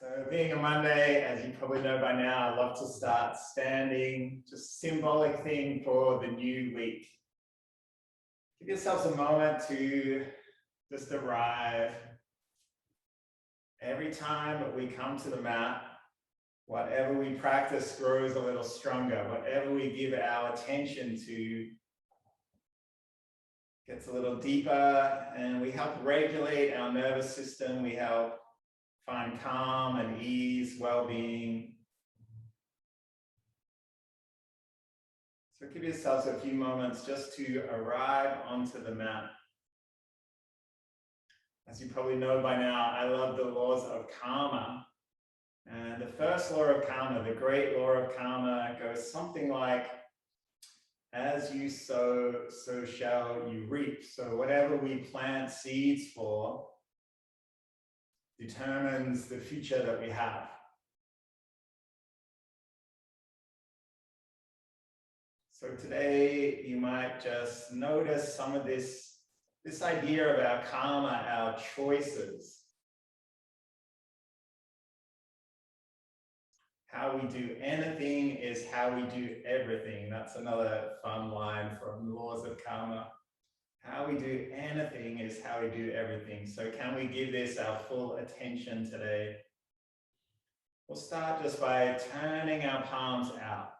So being a Monday, as you probably know by now, I love to start standing, just symbolic thing for the new week. Give yourselves a moment to just arrive. Every time we come to the mat, whatever we practice grows a little stronger. Whatever we give our attention to gets a little deeper, and we help regulate our nervous system. We help find calm and ease, well-being. So give yourselves a few moments just to arrive onto the mat. As you probably know by now, I love the laws of karma. And the first law of karma, the great law of karma, goes something like, as you sow, so shall you reap. So whatever we plant seeds for determines the future that we have. So today you might just notice some of this idea of our karma, our choices. How we do anything is how we do everything. That's another fun line from Laws of Karma. How we do anything is how we do everything. So can we give this our full attention today? We'll start just by turning our palms out.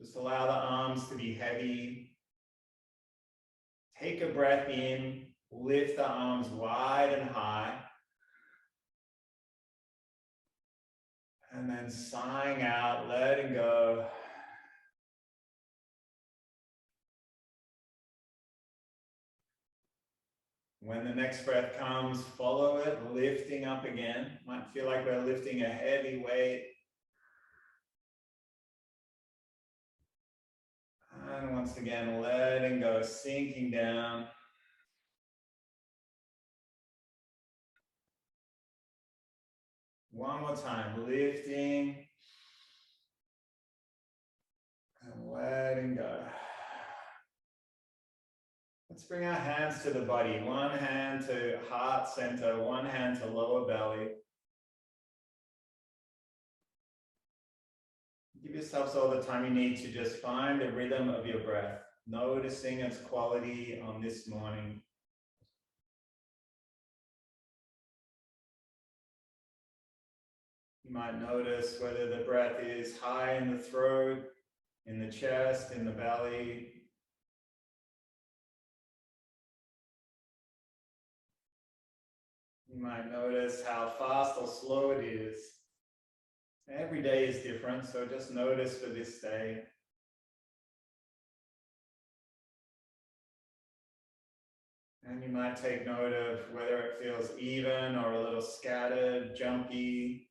Just allow the arms to be heavy. Take a breath in, lift the arms wide and high. And then sighing out, letting go. When the next breath comes, follow it, lifting up again. Might feel like we're lifting a heavy weight. And once again, letting go, sinking down. One more time, lifting and letting go. Let's bring our hands to the body. One hand to heart center, one hand to lower belly. Give yourselves all the time you need to just find the rhythm of your breath, noticing its quality on this morning. You might notice whether the breath is high in the throat, in the chest, in the belly. You might notice how fast or slow it is. Every day is different, so just notice for this day. And you might take note of whether it feels even or a little scattered, jumpy.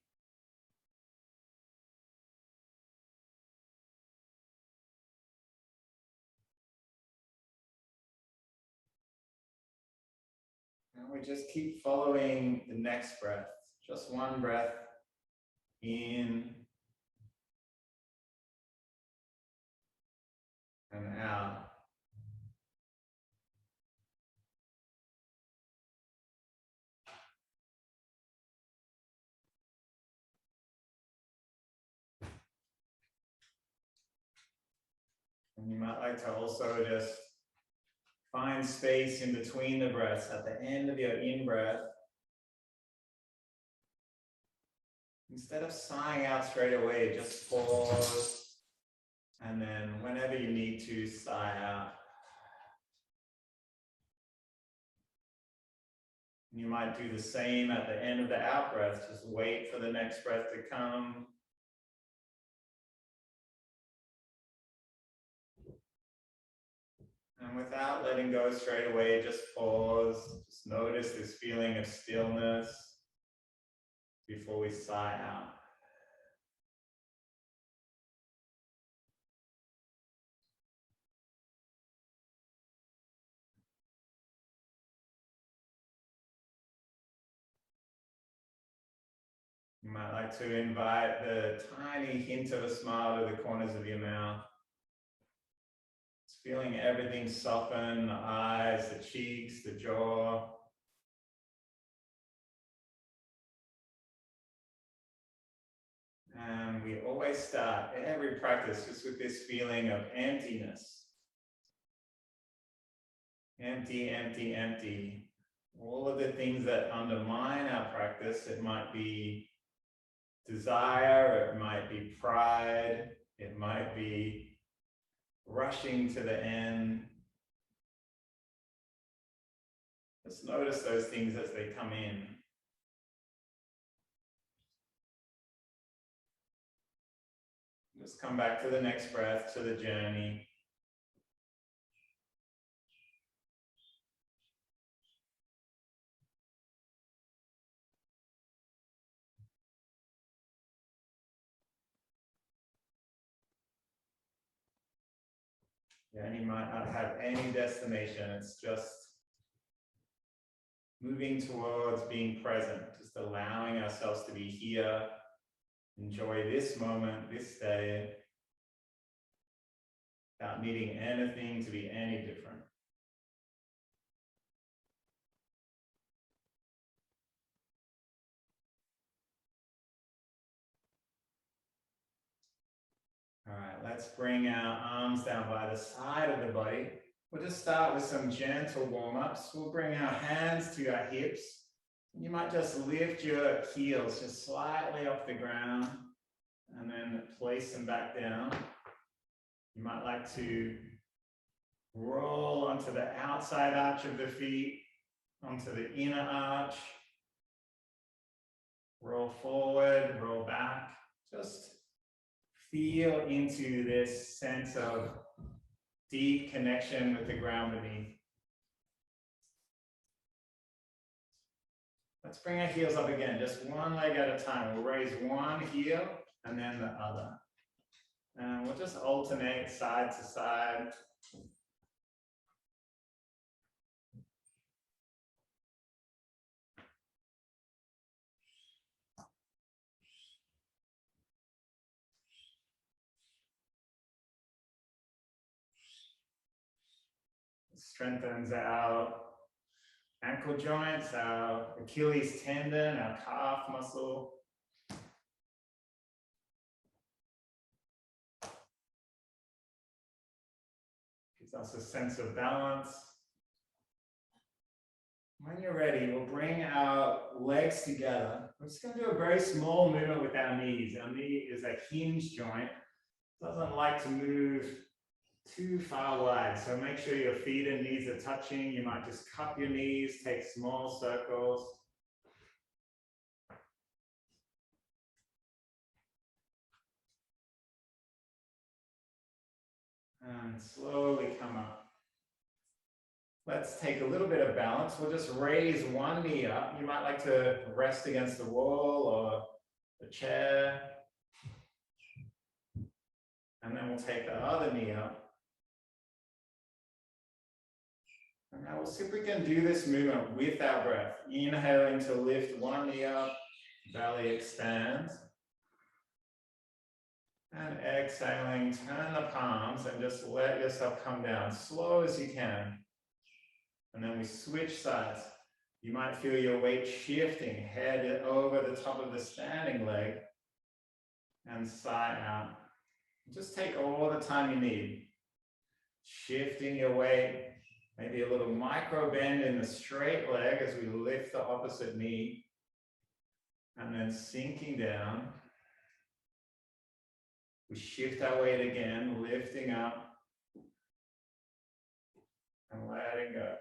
And we just keep following the next breath. Just one breath in and out. And you might like to also just find space in between the breaths. At the end of your in-breath, instead of sighing out straight away, just pause. And then whenever you need to, sigh out. You might do the same at the end of the out-breath. Just wait for the next breath to come. And without letting go straight away, just pause. Just notice this feeling of stillness before we sigh out. You might like to invite the tiny hint of a smile to the corners of your mouth. Just feeling everything soften, the eyes, the cheeks, the jaw. we always start every practice just with this feeling of emptiness. Empty, empty, empty. All of the things that undermine our practice, it might be desire, it might be pride, it might be rushing to the end. Just notice those things as they come in. Just come back to the next breath, to the journey. Journey might not have any destination, it's just moving towards being present, just allowing ourselves to be here, enjoy this moment, this day, without needing anything to be any different. All right, let's bring our arms down by the side of the body. We'll just start with some gentle warm-ups. We'll bring our hands to our hips. You might just lift your heels just slightly off the ground and then place them back down. You might like to roll onto the outside arch of the feet, onto the inner arch. Roll forward, roll back. Just feel into this sense of deep connection with the ground beneath. Let's bring our heels up again, just one leg at a time. We'll raise one heel and then the other. And we'll just alternate side to side. Strengthens our ankle joints, our Achilles tendon, our calf muscle. Gives us a sense of balance. When you're ready, we'll bring our legs together. We're just going to do a very small movement with our knees. Our knee is a hinge joint. It doesn't like to move too far wide. So make sure your feet and knees are touching. You might just cup your knees, take small circles. And slowly come up. Let's take a little bit of balance. We'll just raise one knee up. You might like to rest against the wall or a chair. And then we'll take the other knee up. And now we'll see if we can do this movement with our breath. Inhaling to lift one knee up, belly expands. And exhaling, turn the palms and just let yourself come down slow as you can. And then we switch sides. You might feel your weight shifting, head over the top of the standing leg and side out. Just take all the time you need. Shifting your weight. Maybe a little micro bend in the straight leg as we lift the opposite knee. And then sinking down. We shift our weight again, lifting up. And letting go.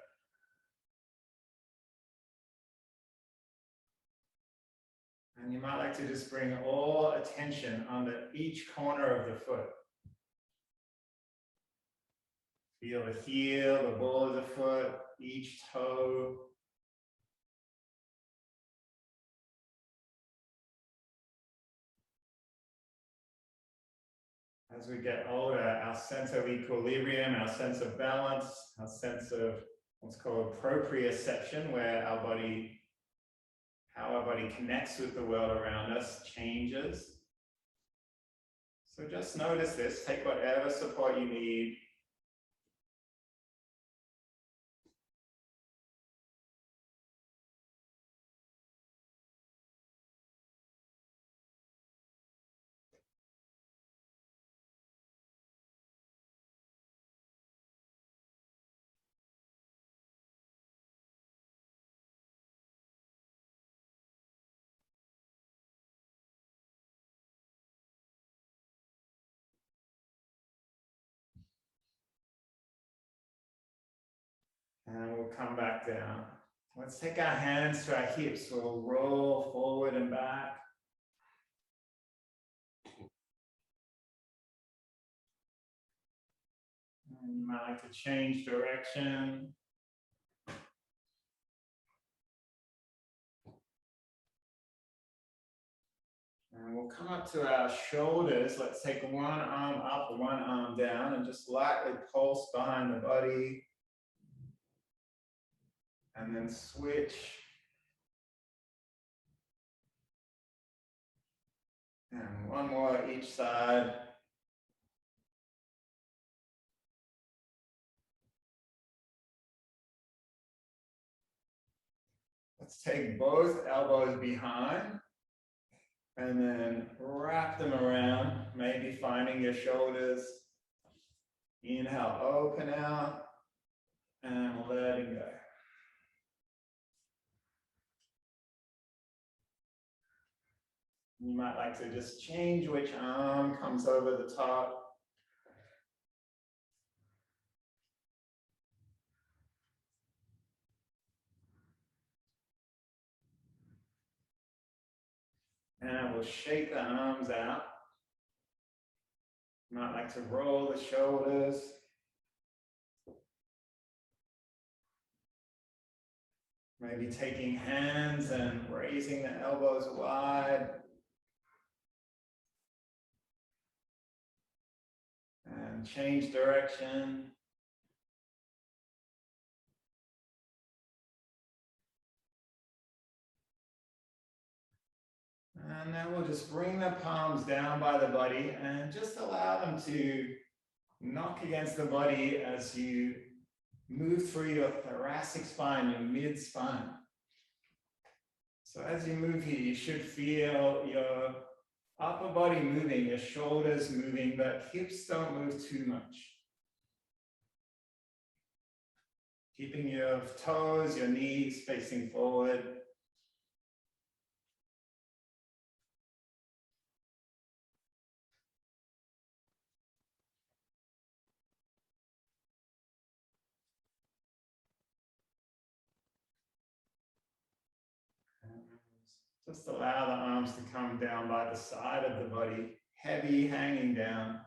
And you might like to just bring all attention under each corner of the foot. Feel the heel, the ball of the foot, each toe. As we get older, our sense of equilibrium, our sense of balance, our sense of what's called proprioception, where our body, how our body connects with the world around us changes. So just notice this, take whatever support you need. And we'll come back down. Let's take our hands to our hips. We'll roll forward and back. And you might like to change direction. And we'll come up to our shoulders. Let's take one arm up, one arm down, and just lightly pulse behind the body. And then switch. And one more each side. Let's take both elbows behind and then wrap them around, maybe finding your shoulders. Inhale, open out, and letting go. You might like to just change which arm comes over the top. And we'll shake the arms out. You might like to roll the shoulders. Maybe taking hands and raising the elbows wide. And change direction. And then we'll just bring the palms down by the body and just allow them to knock against the body as you move through your thoracic spine, your mid-spine. So as you move here, you should feel your upper body moving, your shoulders moving, but hips don't move too much. Keeping your toes, your knees facing forward. Just allow the arms to come down by the side of the body, heavy hanging down.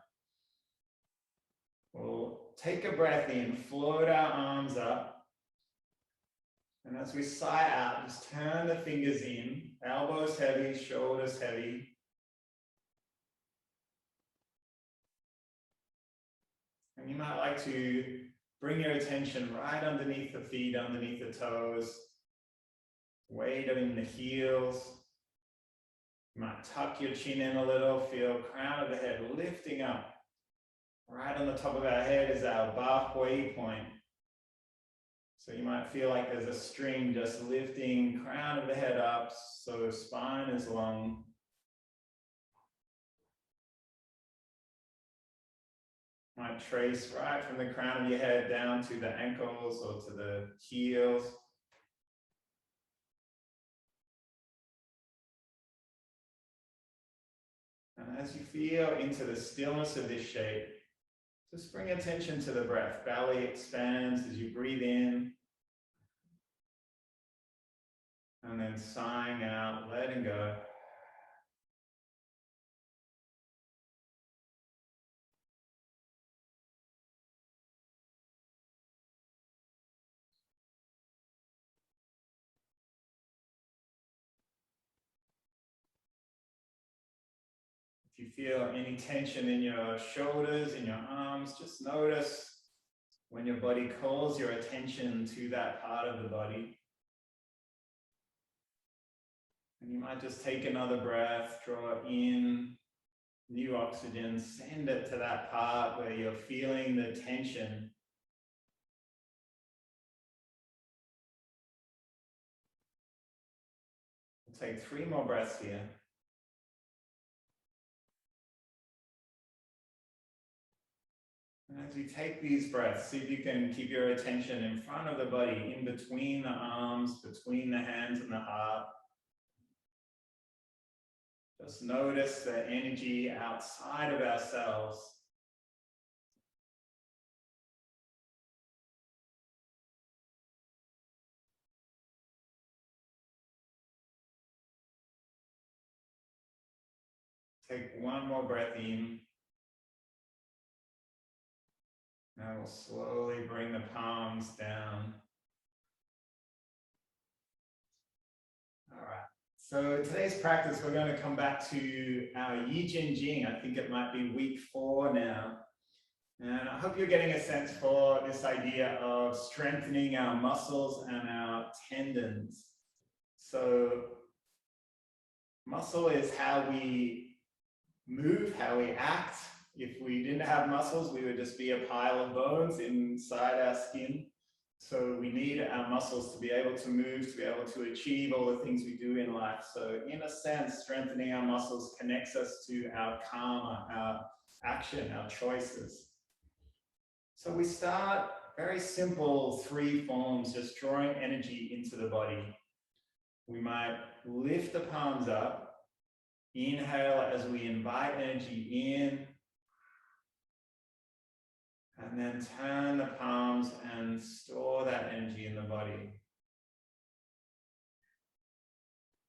We'll take a breath in, float our arms up. And as we sigh out, just turn the fingers in, elbows heavy, shoulders heavy. And you might like to bring your attention right underneath the feet, underneath the toes. Weight in the heels. You might tuck your chin in a little, feel crown of the head lifting up. Right on the top of our head is our halfway point. So you might feel like there's a string just lifting crown of the head up, so spine is long. Might trace right from the crown of your head down to the ankles or to the heels. And as you feel into the stillness of this shape, just bring attention to the breath. Belly expands as you breathe in. And then sighing out, letting go. If you feel any tension in your shoulders, in your arms, just notice when your body calls your attention to that part of the body. And you might just take another breath, draw in new oxygen, send it to that part where you're feeling the tension. We'll take 3 more breaths here. And as you take these breaths, see if you can keep your attention in front of the body, in between the arms, between the hands and the heart. Just notice the energy outside of ourselves. Take one more breath in. Now we'll slowly bring the palms down. All right. So today's practice, we're going to come back to our Jin Jing. I think it might be week 4 now. And I hope you're getting a sense for this idea of strengthening our muscles and our tendons. So muscle is how we move, how we act. If we didn't have muscles, we would just be a pile of bones inside our skin. So we need our muscles to be able to move, to be able to achieve all the things we do in life. So in a sense, strengthening our muscles connects us to our karma, our action, our choices. So we start very simple 3 forms, just drawing energy into the body. We might lift the palms up, inhale as we invite energy in, and then turn the palms and store that energy in the body.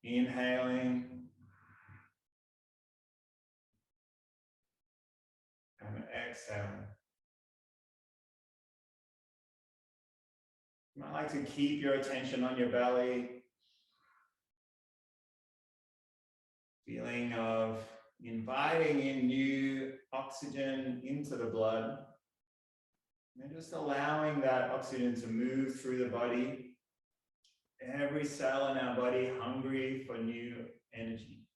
Inhaling and exhaling. You might like to keep your attention on your belly, feeling of inviting in new oxygen into the blood, and just allowing that oxygen to move through the body. Every cell in our body hungry for new energy.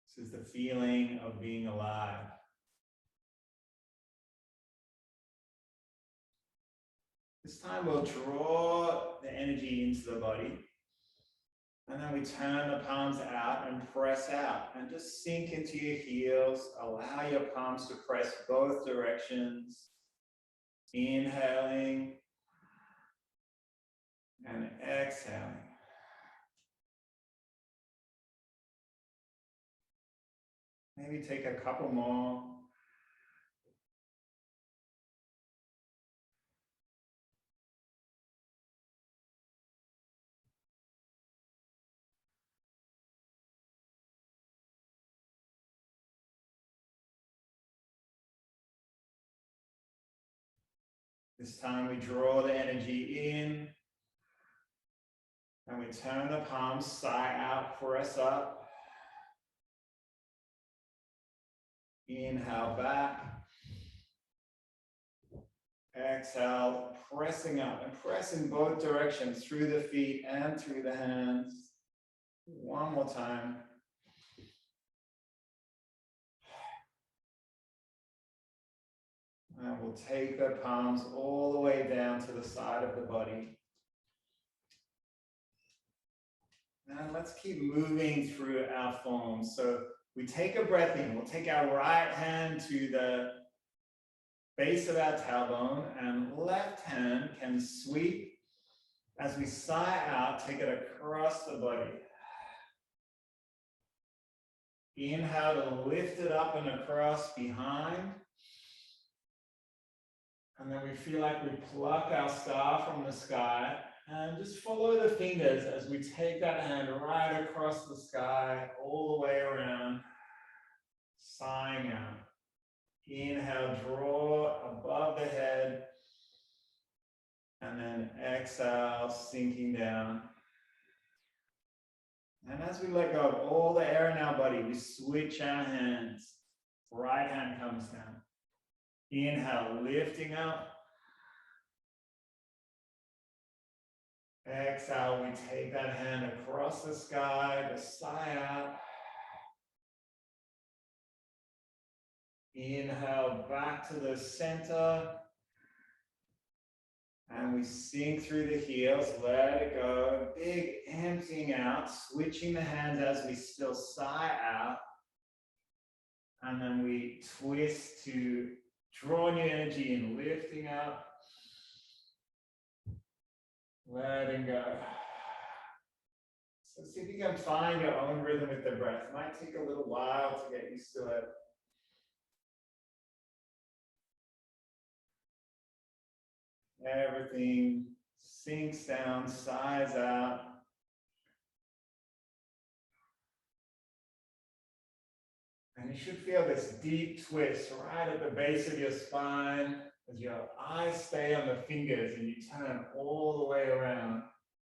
This is the feeling of being alive. This time we'll draw the energy into the body, and then we turn the palms out and press out, and just sink into your heels. Allow your palms to press both directions. Inhaling and exhaling. Maybe take a couple more. This time we draw the energy in, and we turn the palms side out, press up. Inhale back. Exhale, pressing up, and press in both directions, through the feet and through the hands. One more time. And we'll take the palms all the way down to the side of the body. And let's keep moving through our forms. So we take a breath in. We'll take our right hand to the base of our tailbone, and left hand can sweep. As we sigh out, take it across the body. Inhale to lift it up and across behind. And then we feel like we pluck our star from the sky, and just follow the fingers as we take that hand right across the sky, all the way around, sighing out. Inhale, draw above the head, and then exhale, sinking down. And as we let go of all the air in our body, we switch our hands. Right hand comes down. Inhale, lifting up. Exhale, we take that hand across the sky to sigh out. Inhale, back to the center. And we sink through the heels, let it go. Big emptying out, switching the hands as we still sigh out. And then we twist to draw new energy in, lifting up. Letting go. So see if you can find your own rhythm with the breath. It might take a little while to get used to it. Everything sinks down, sighs out. you should feel this deep twist right at the base of your spine as your eyes stay on the fingers and you turn all the way around.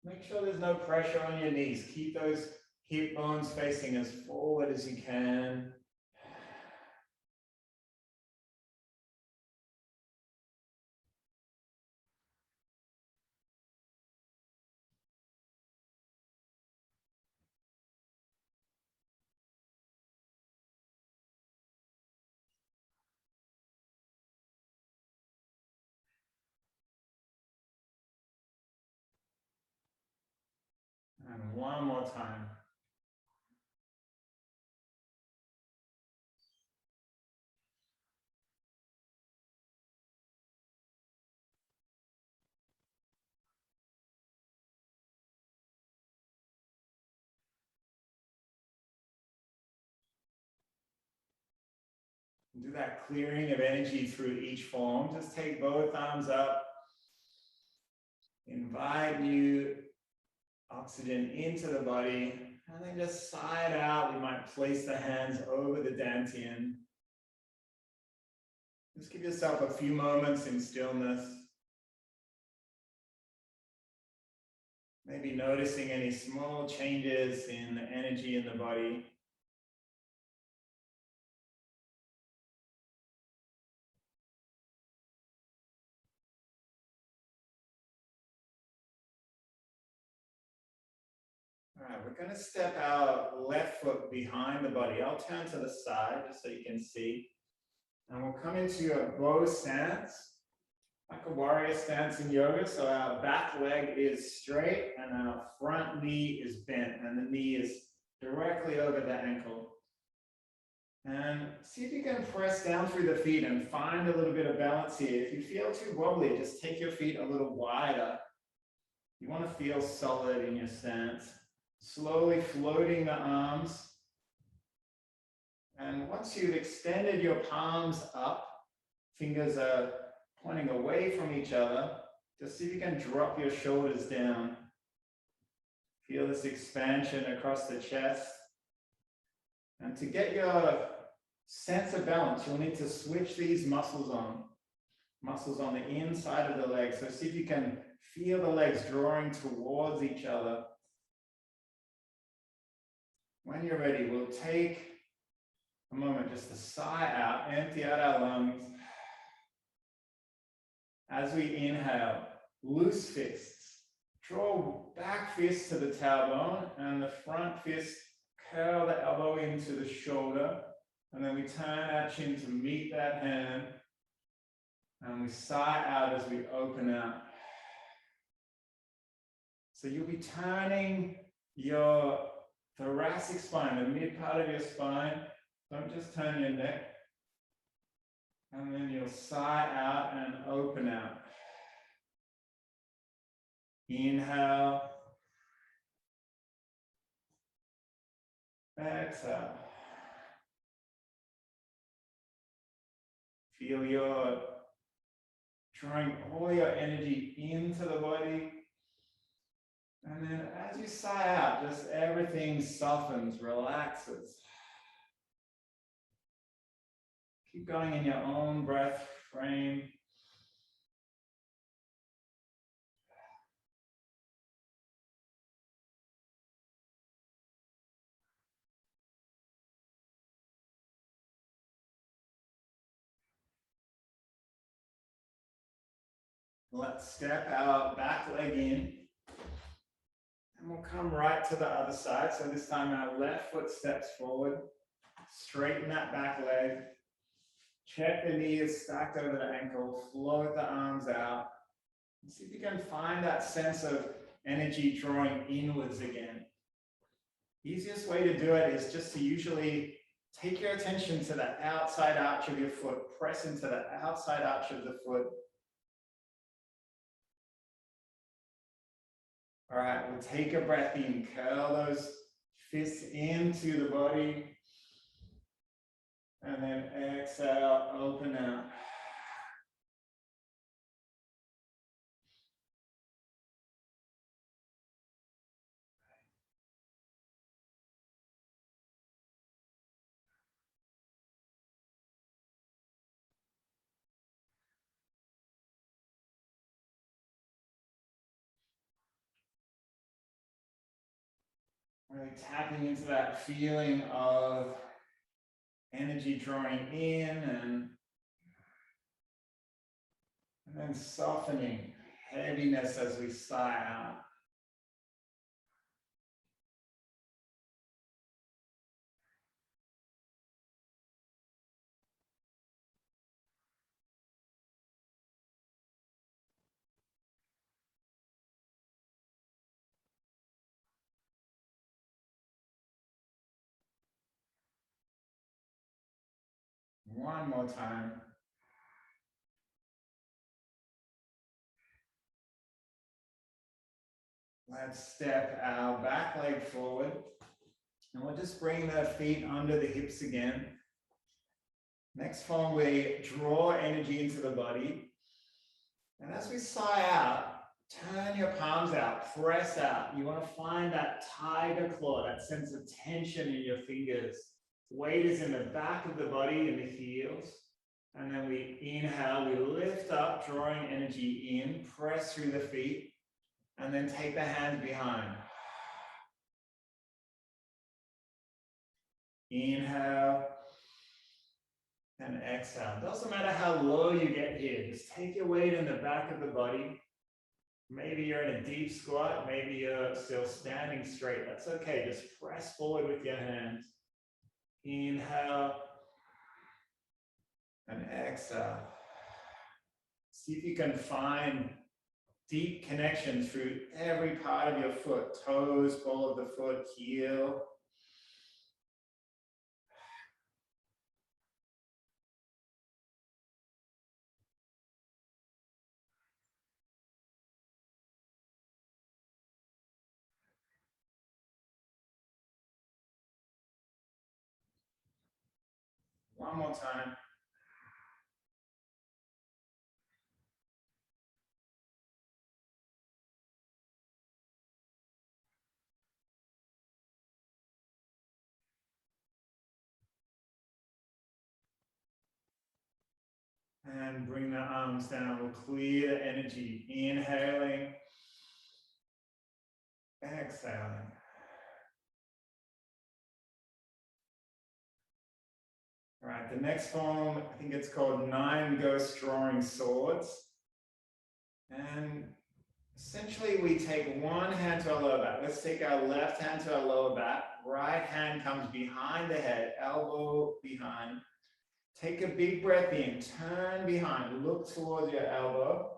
Make sure there's no pressure on your knees. Keep those hip bones facing as forward as you can. And one more time. Do that clearing of energy through each form. Just take both arms up. Invite new oxygen into the body. And then just side out. We might place the hands over the dantian. Just give yourself a few moments in stillness. Maybe noticing any small changes in the energy in the body. All right, we're going to step our left foot behind the body. I'll turn to the side just so you can see. And we'll come into a bow stance, like a warrior stance in yoga. So our back leg is straight and our front knee is bent and the knee is directly over the ankle. And see if you can press down through the feet and find a little bit of balance here. If you feel too wobbly, just take your feet a little wider. You want to feel solid in your stance. Slowly floating the arms. And once you've extended your palms up, fingers are pointing away from each other, just see if you can drop your shoulders down. Feel this expansion across the chest. And to get your sense of balance, you'll need to switch these muscles on the inside of the legs. So see if you can feel the legs drawing towards each other. When you're ready, we'll take a moment just to sigh out, empty out our lungs. As we inhale, loose fists. Draw back fist to the tailbone and the front fist, curl the elbow into the shoulder. And then we turn our chin to meet that hand. And we sigh out as we open out. So you'll be turning your thoracic spine, the mid part of your spine. Don't just turn your neck. And then you'll sigh out and open out. Inhale. Exhale. Feel your drawing all your energy into the body. And then as you sigh out, just everything softens, relaxes. Keep going in your own breath frame. Let's step our back leg in. And we'll come right to the other side. So this time our left foot steps forward. Straighten that back leg. Check the knee is stacked over the ankle. Float the arms out. And see if you can find that sense of energy drawing inwards again. Easiest way to do it is just to usually take your attention to the outside arch of your foot. Press into the outside arch of the foot. All right, we'll take a breath in, curl those fists into the body. And then exhale, open out. Really tapping into that feeling of energy drawing in and then softening heaviness as we sigh out. One more time. Let's step our back leg forward. And we'll just bring the feet under the hips again. Next form, we draw energy into the body. And as we sigh out, turn your palms out, press out. You want to find that tiger claw, that sense of tension in your fingers. Weight is in the back of the body, in the heels. And then we inhale, we lift up, drawing energy in, press through the feet, and then take the hands behind. Inhale and exhale. Doesn't matter how low you get here, just take your weight in the back of the body. Maybe you're in a deep squat, maybe you're still standing straight. That's okay, just press forward with your hands. Inhale and exhale. See if you can find deep connection through every part of your foot, toes, ball of the foot, heel. One more time. And bring the arms down. We'll clear the energy. Inhaling. Exhaling. All right, the next form, I think it's called 9 Ghost Drawing Swords. And essentially we take one hand to our lower back. Let's take our left hand to our lower back. Right hand comes behind the head, elbow behind. Take a big breath in, turn behind, look towards your elbow.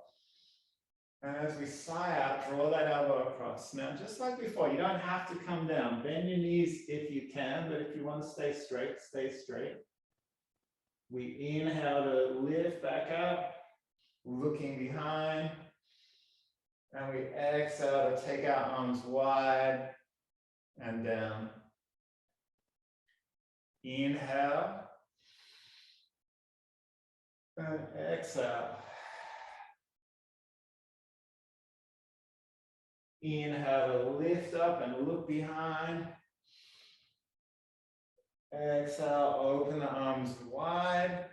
And as we sigh out, draw that elbow across. Now, just like before, you don't have to come down. Bend your knees if you can, but if you want to stay straight, stay straight. We inhale to lift back up, looking behind. And we exhale to take our arms wide and down. Inhale. And exhale. Inhale to lift up and look behind. Exhale, open the arms wide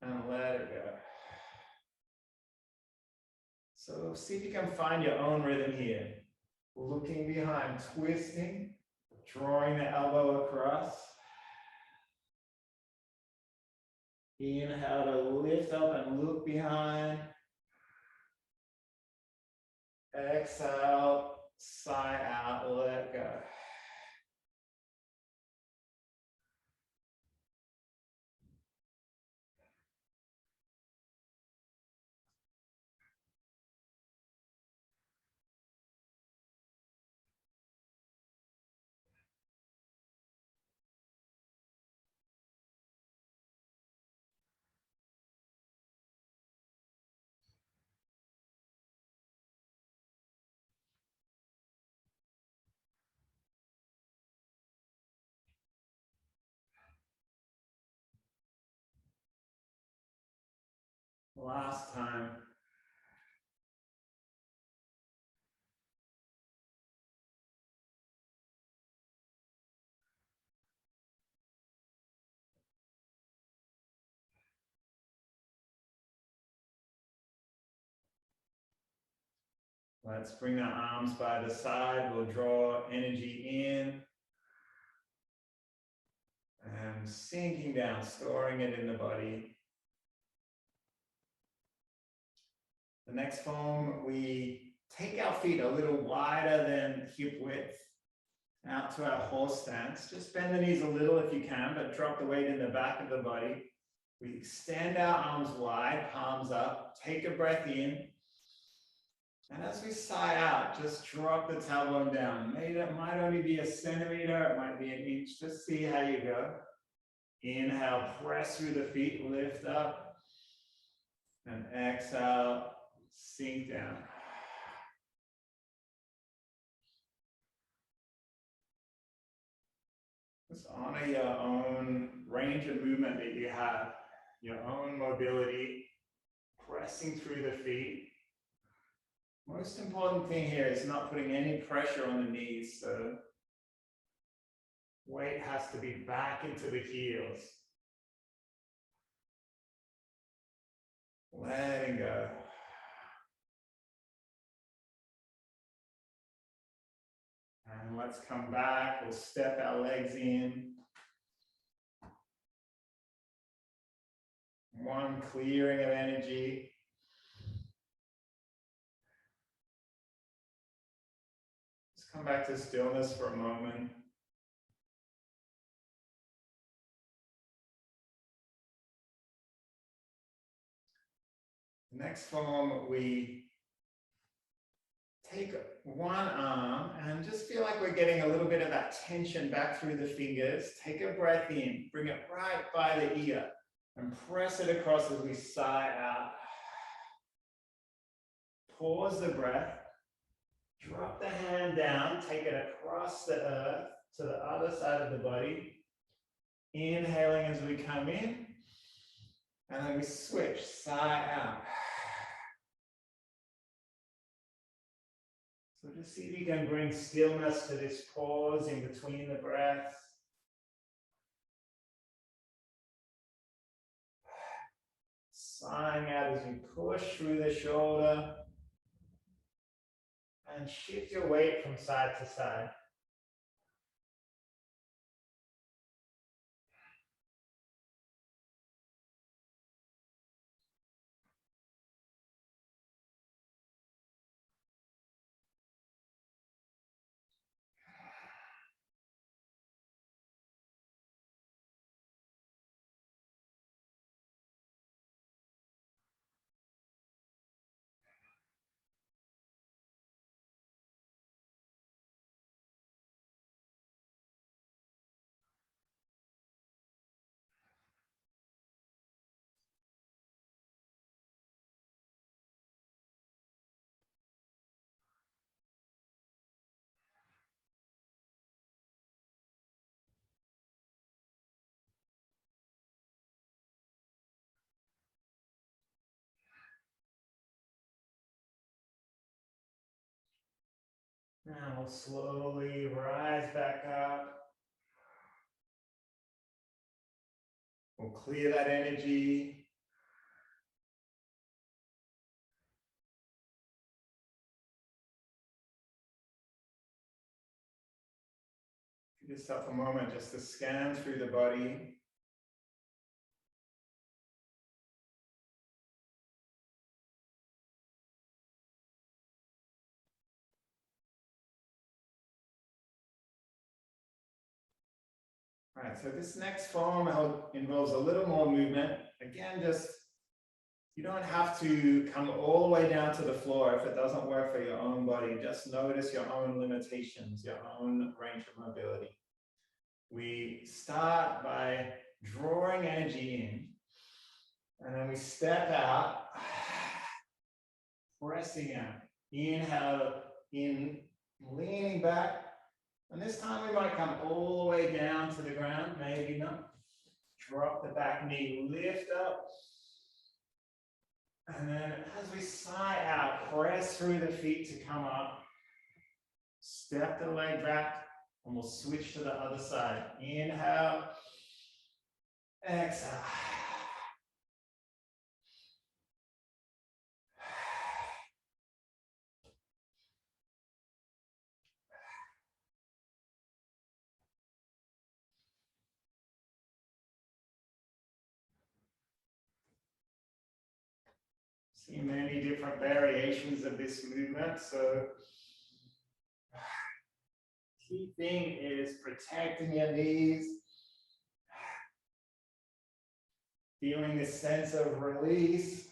and let it go. So see if you can find your own rhythm here. Looking behind, twisting, drawing the elbow across. Inhale to lift up and look behind. Exhale, sigh out, let go. Last time. Let's bring our arms by the side. We'll draw energy in and sinking down, storing it in the body. The next form, we take our feet a little wider than hip width out to our horse stance. Just bend the knees a little if you can, but drop the weight in the back of the body. We extend our arms wide, palms up, take a breath in. And as we sigh out, just drop the tailbone down. Maybe it might only be a centimeter, it might be an inch. Just see how you go. Inhale, press through the feet, lift up. And exhale, sink down. Just honor your own range of movement that you have, your own mobility, pressing through the feet. Most important thing here is not putting any pressure on the knees, so weight has to be back into the heels. Letting go. And let's come back, we'll step our legs in. One clearing of energy. Just come back to stillness for a moment. Next form, we take one arm and just feel like we're getting a little bit of that tension back through the fingers. Take a breath in, bring it right by the ear and press it across as we sigh out. Pause the breath, drop the hand down, take it across the earth to the other side of the body. Inhaling as we come in, and then we switch, sigh out. So just see if you can bring stillness to this pause in between the breaths. Sighing out as you push through the shoulder and shift your weight from side to side. Now we'll slowly rise back up. We'll clear that energy. Give yourself a moment just to scan through the body. All right, so this next form involves a little more movement. Again, you don't have to come all the way down to the floor if it doesn't work for your own body. Just notice your own limitations, your own range of mobility. We start by drawing energy in, and then we step out, pressing out. Inhale in, leaning back. And this time we might come all the way down to the ground, maybe not. Drop the back knee, lift up. And then as we sigh out, press through the feet to come up. Step the leg back, and we'll switch to the other side. Inhale, exhale. See many different variations of this movement. So key thing is protecting your knees, feeling this sense of release.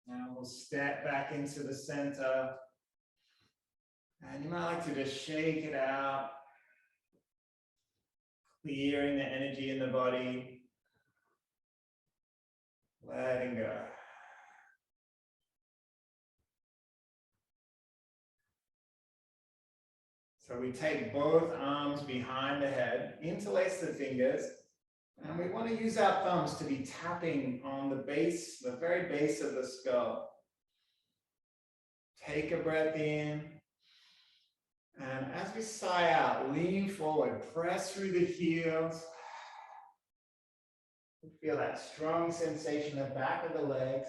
Now we'll step back into the center. And you might like to just shake it out, clearing the energy in the body, letting go. So we take both arms behind the head, interlace the fingers, and we want to use our thumbs to be tapping on the base, the very base of the skull. Take a breath in. And as we sigh out, lean forward, press through the heels. Feel that strong sensation in the back of the legs.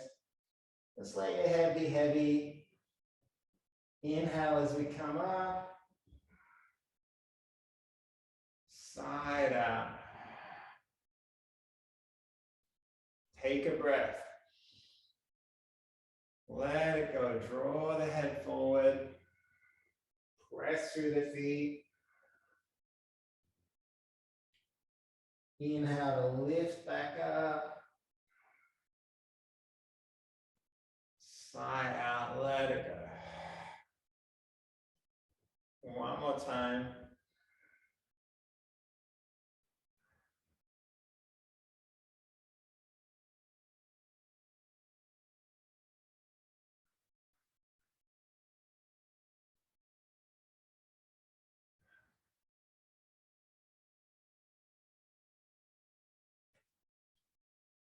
Just let your head be heavy. Inhale as we come up. Sigh it out. Take a breath. Let it go. Draw the head forward. Press through the feet. Inhale to lift back up. Sigh out, let it go. One more time.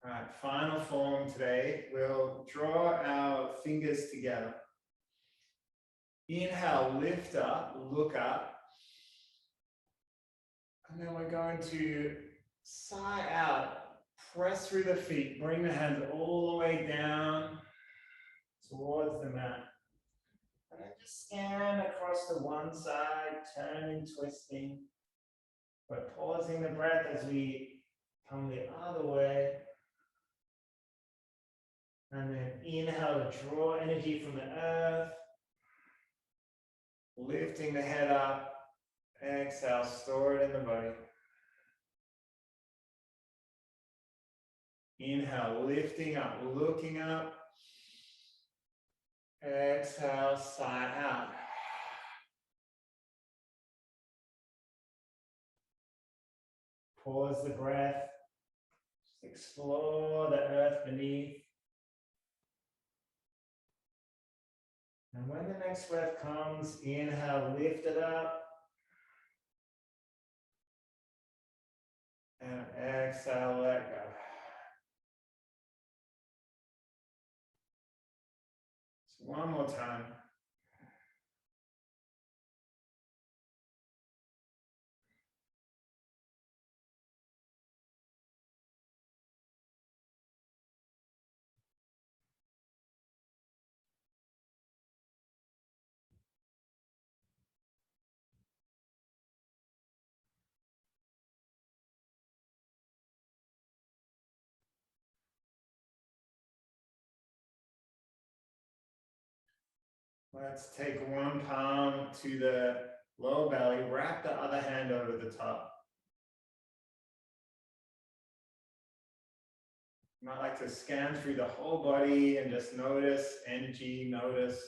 All right, final form today. We'll draw our fingers together. Inhale, lift up, look up. And then we're going to sigh out, press through the feet, bring the hands all the way down towards the mat. And then just scan across to one side, turning, twisting. But pausing the breath as we come the other way. And then inhale to draw energy from the earth. Lifting the head up. Exhale, store it in the body. Inhale, lifting up, looking up. Exhale, sigh out. Pause the breath. Just explore the earth beneath. And when the next breath comes, inhale, lift it up. And exhale, let go. So one more time. Let's take one palm to the lower belly, wrap the other hand over the top. You might like to scan through the whole body and just notice energy, notice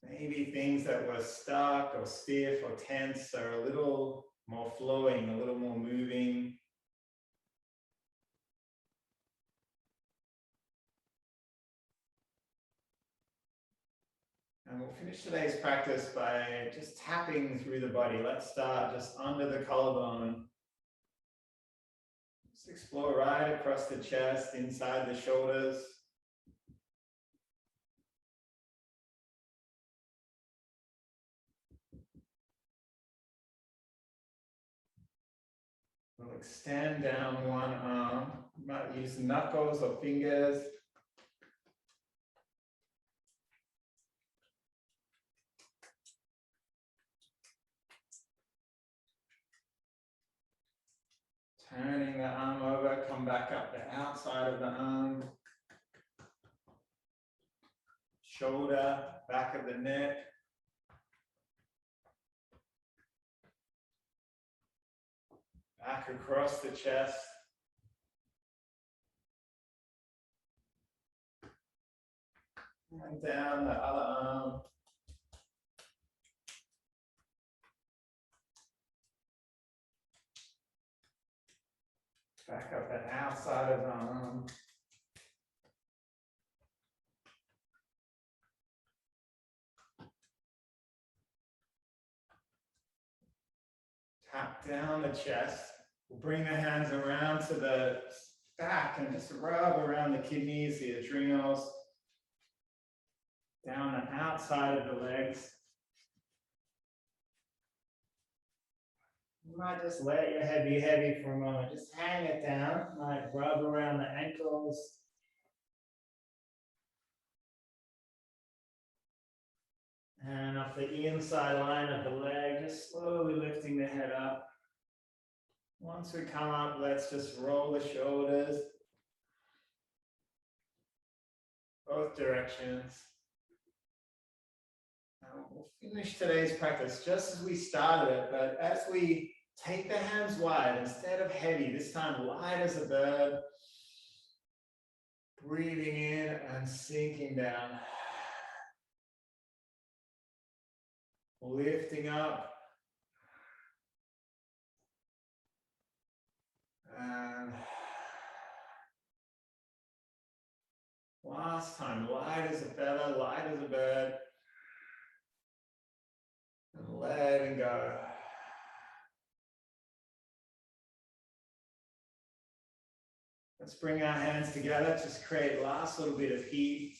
maybe things that were stuck or stiff or tense are a little more flowing, a little more moving. And we'll finish today's practice by just tapping through the body. Let's start just under the collarbone. Just explore right across the chest, inside the shoulders. We'll extend down one arm. You might use knuckles or fingers. Turning the arm over, come back up the outside of the arm. Shoulder, back of the neck. Back across the chest. And down the other arm. Back up the outside of the arm. Tap down the chest. We'll bring the hands around to the back and just rub around the kidneys, the adrenals, down the outside of the legs. You might just let your head be heavy for a moment. Just hang it down, like rub around the ankles. And up the inside line of the leg, just slowly lifting the head up. Once we come up, let's just roll the shoulders. Both directions. Now we'll finish today's practice just as we started it, but as we take the hands wide, instead of heavy, this time light as a bird. Breathing in and sinking down. Lifting up. And last time, light as a feather, light as a bird. And letting go. Let's bring our hands together, just create last little bit of heat.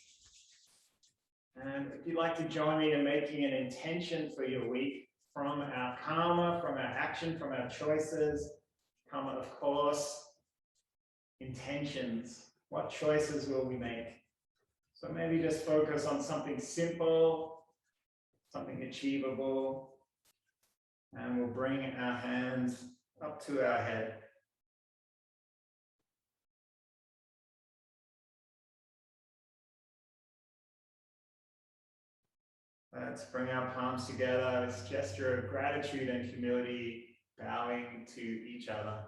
And if you'd like to join me in making an intention for your week from our karma, from our action, from our choices, come, of course, intentions. What choices will we make? So maybe just focus on something simple, something achievable, and we'll bring our hands up to our head. Let's bring our palms together, this gesture of gratitude and humility, bowing to each other.